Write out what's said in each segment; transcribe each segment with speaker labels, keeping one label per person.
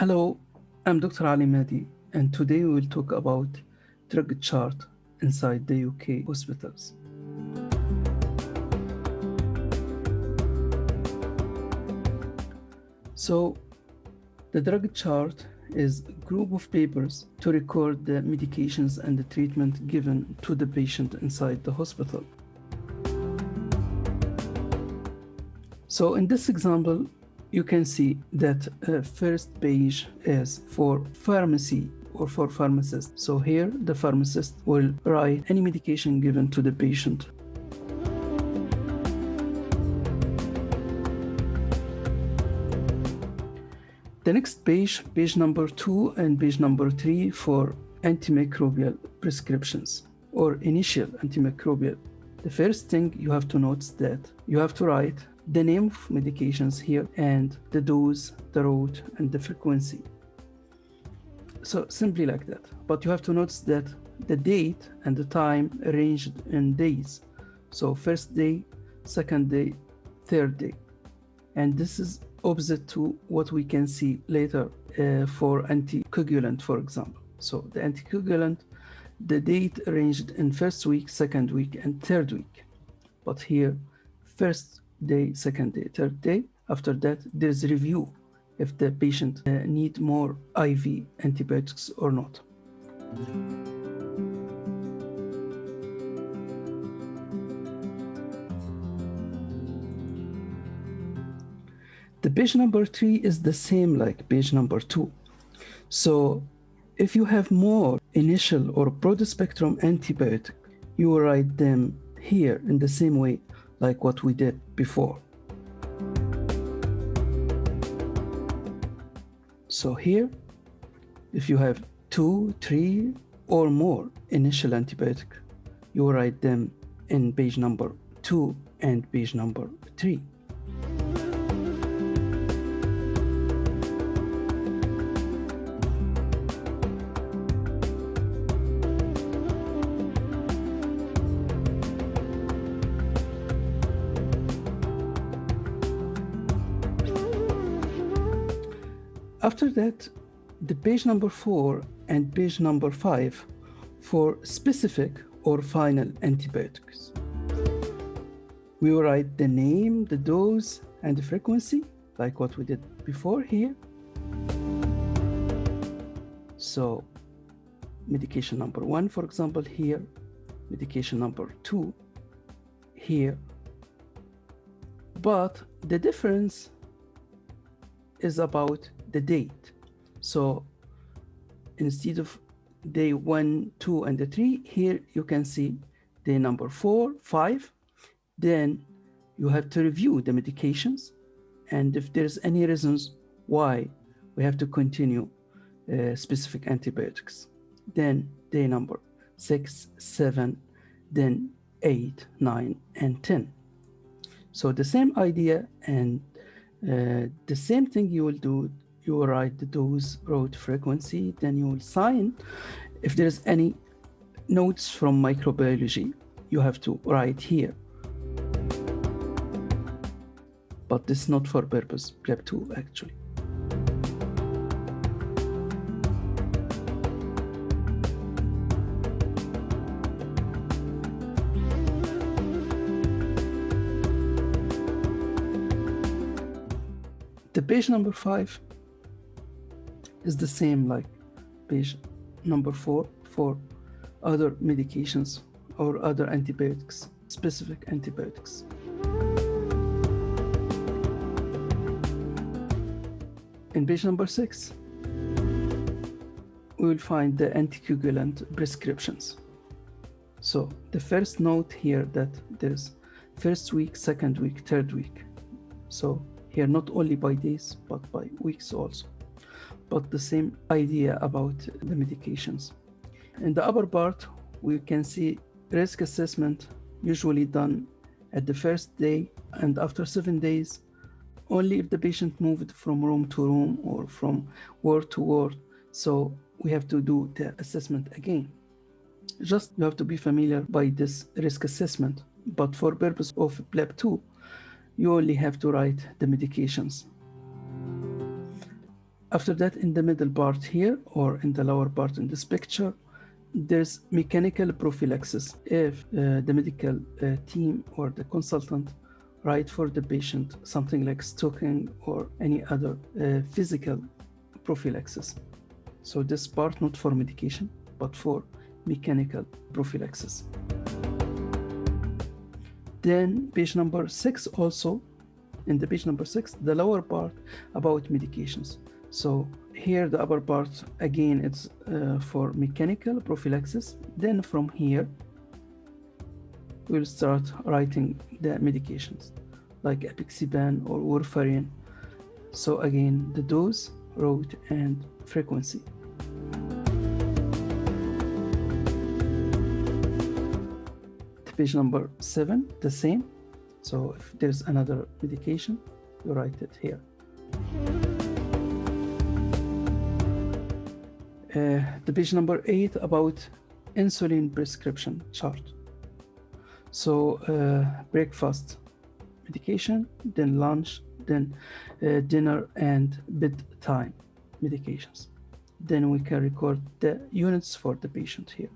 Speaker 1: Hello, I'm Dr. Ali Mehdi, and today we will talk about drug chart inside the UK hospitals. So, the drug chart is a group of papers to record the medications and the treatment given to the patient inside the hospital. So in this example, you can see that first page is for pharmacy or for pharmacist. So here the pharmacist will write any medication given to the patient. The next page, page number 2 and page number 3 for antimicrobial prescriptions or initial antimicrobial. The first thing you have to notice that you have to write the name of medications here and the dose, the route, and the frequency. So simply like that. But you have to notice that the date and the time arranged in days. So first day, second day, third day. And this is opposite to what we can see later for anticoagulant, for example. So the anticoagulant, the date arranged in first week, second week, and third week. But here, first day, second day, third day. After that, there's a review if the patient need more IV antibiotics or not. The page number 3 is the same like page number 2. So if you have more initial or broad spectrum antibiotic, you will write them here in the same way like what we did before. So here, if you have 2, 3, or more initial antibiotic, you will write them in page number 2 and page number 3. After that, the page number 4 and page number 5 for specific or final antibiotics. We will write the name, the dose, and the frequency, like what we did before here. So medication number 1, for example, here, medication number 2, here. But the difference is about the date. So instead of day 1, 2, and the 3, here you can see day number 4, 5. Then you have to review the medications, and if there's any reasons why we have to continue specific antibiotics. Then day number 6, 7, then 8, 9, and 10. So the same idea, and the same thing you will do. You will write the dose, route, frequency, then you will sign. If there's any notes from microbiology, you have to write here. But this is not for purpose Plab 2 actually. The page number 5 is the same like page number 4 for other medications or other antibiotics, specific antibiotics. In page number 6, we will find the anticoagulant prescriptions. So the first note here that there's first week, second week, third week. So here not only by days, but by weeks also. But the same idea about the medications. In the upper part, we can see risk assessment usually done at the first day and after 7 days, only if the patient moved from room to room or from ward to ward. So we have to do the assessment again. Just you have to be familiar by this risk assessment. But for purpose of Plab 2, you only have to write the medications. After that, in the middle part here, or in the lower part in this picture, there's mechanical prophylaxis. If the medical team or the consultant write for the patient something like stocking or any other physical prophylaxis. So this part not for medication, but for mechanical prophylaxis. Then page number 6 also, in the page number 6, the lower part about medications. So here the upper part, again, it's for mechanical prophylaxis. Then from here, we'll start writing the medications like apixaban or warfarin. So again, the dose, route, and frequency. Page number 7, the same. So if there's another medication, you write it here. The page number 8 about insulin prescription chart. So breakfast medication, then lunch, then dinner and bedtime medications. Then we can record the units for the patient here.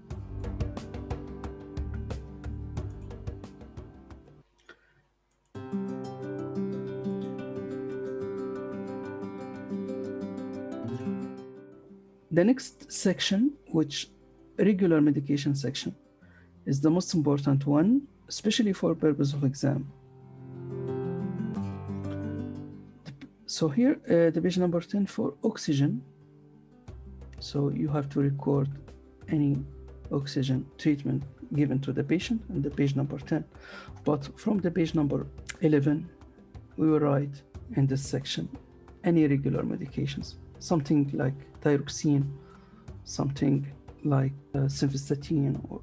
Speaker 1: The next section, which regular medication section, is the most important one, especially for purpose of exam. So here, the page number 10 for oxygen. So you have to record any oxygen treatment given to the patient in the page number 10. But from the page number 11, we will write in this section any regular medications, something like thyroxine, something like simvastatin or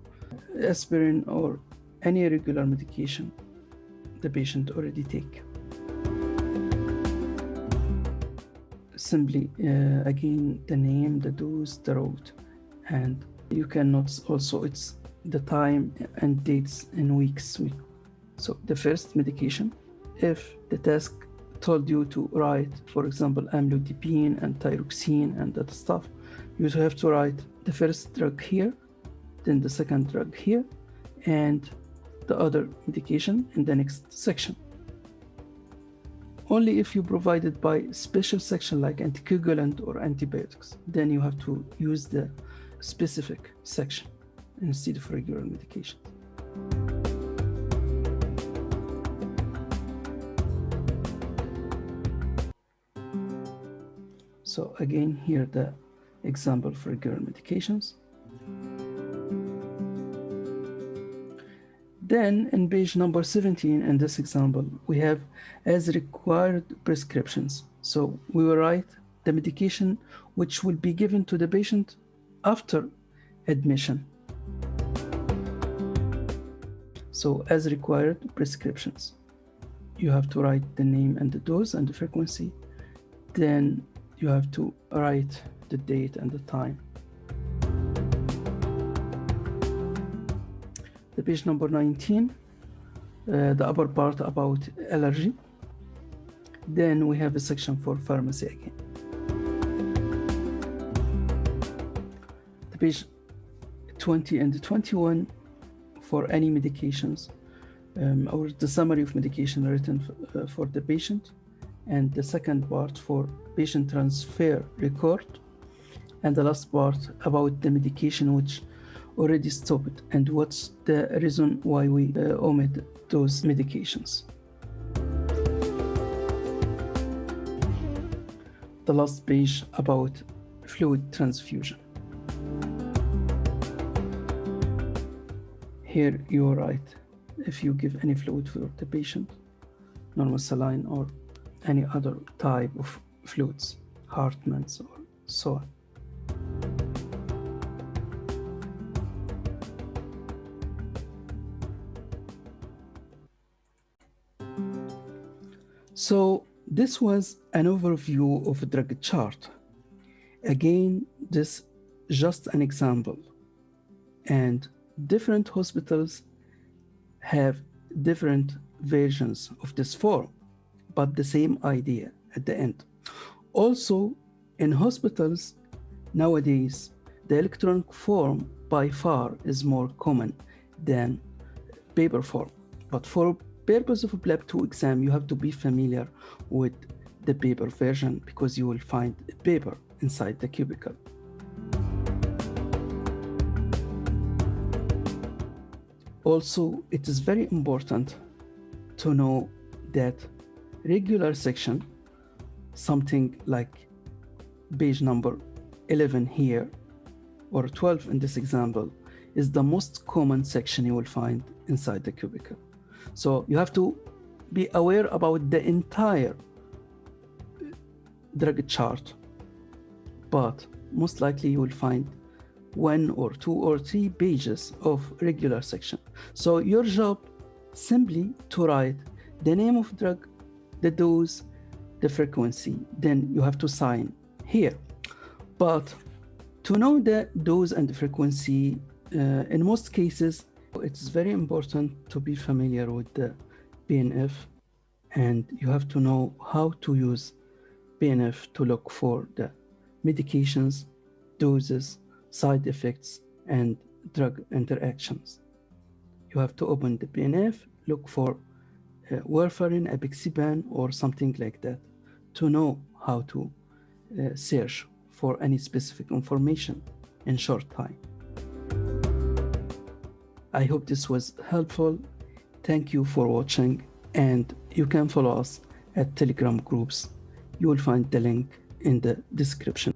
Speaker 1: aspirin, or any regular medication the patient already take. Simply, again, the name, the dose, the route, and you can note also it's the time and dates in weeks. So the first medication, if the task told you to write, for example, amlodipine and thyroxine and that stuff, you have to write the first drug here, then the second drug here, and the other medication in the next section. Only if you provided by special section like anticoagulant or antibiotics, then you have to use the specific section instead of regular medication. So again, here the example for regular medications. Then in page number 17, in this example, we have as required prescriptions. So we will write the medication which will be given to the patient after admission. So as required prescriptions, you have to write the name and the dose and the frequency. Then you have to write the date and the time. The page number 19, the upper part about allergy. Then we have a section for pharmacy again. The page 20 and 21 for any medications, or the summary of medication written for the patient, and the second part for patient transfer record, and the last part about the medication which already stopped and what's the reason why we omit those medications. The last page about fluid transfusion. Here you write if you give any fluid for the patient, normal saline or any other type of fluids, Hartmann's or so on. So this was an overview of a drug chart. Again, this is just an example, and different hospitals have different versions of this form, but the same idea at the end. Also, In hospitals, nowadays, the electronic form by far is more common than paper form. But for purpose of a Plab 2 exam, you have to be familiar with the paper version because you will find paper inside the cubicle. Also, it is very important to know that regular section, something like page number 11 here, or 12 in this example, is the most common section you will find inside the cubicle. So you have to be aware about the entire drug chart, but most likely you will find 1 or 2 or 3 pages of regular section. So your job simply to write the name of drug, the dose, the frequency, then you have to sign here. But to know the dose and the frequency, in most cases, it's very important to be familiar with the PNF, and you have to know how to use PNF to look for the medications, doses, side effects, and drug interactions. You have to open the PNF, look for warfarin, apixaban, or something like that to know how to search for any specific information in short time. I hope this was helpful. Thank you for watching, and you can follow us at Telegram groups. You will find the link in the description.